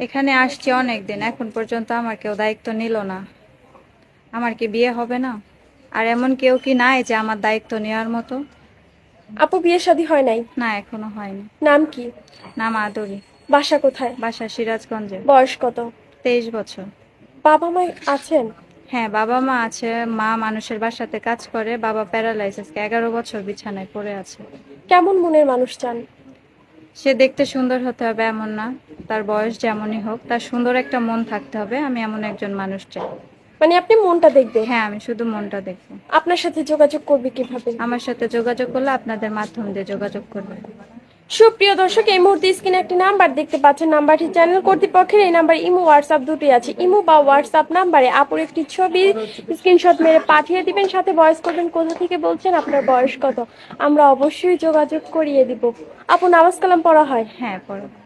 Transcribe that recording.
এখানে আসছি অনেক দিন, এখন পর্যন্ত আমার কেউ দায়িত্ব নিল না। আমার কি বিয়ে হবে না? আর এমন কেউ কি নাই যে আমার দায়িত্ব নেওয়ার মতো? আপু বিয়ে শাদী হয় নাই? না, এখনো হয়নি। নাম কি? নাম আদরি। বাসা কোথায়? বাসা সিরাজগঞ্জে। বয়স কত? 23 বছর। বাবা মা আছেন? হ্যাঁ, বাবা মা আছে। মা মানুষের বাসাতে কাজ করে, বাবা প্যারালাইসিস, 11 বছর বিছানায় পড়ে আছে। কেমন মনের মানুষ চান? সে দেখতে সুন্দর হতে হবে এমন না, তার বয়স যেমনই হোক, তার সুন্দর একটা মন থাকতে হবে। আমি এমন একজন মানুষ চাই। মানে আপনি মনটা দেখবে? হ্যাঁ, আমি শুধু মনটা দেখবো। আপনার সাথে যোগাযোগ করবে কিভাবে? আমার সাথে যোগাযোগ করলে আপনাদের মাধ্যম দিয়ে যোগাযোগ করবে। সুপ্রিয় দর্শক, এই মুহূর্তে স্ক্রিনে একটি নাম্বার দেখতে পাচ্ছেন। নাম্বারটি চ্যানেল কর্তৃপক্ষের। এই নাম্বার ইমো হোয়াটসঅ্যাপ দুটি আছে। ইমো বা হোয়াটসঅ্যাপ নাম্বারে আপুর একটি ছবি স্ক্রিনশট মেরে পাঠিয়ে দিবেন, সাথে ভয়েস করবেন কোথা থেকে বলছেন, আপনার বয়স কত। আমরা অবশ্যই যোগাযোগ করিয়ে দিব। আপু নামাজ কালাম পড়া হয়? হ্যাঁ, পড়ো।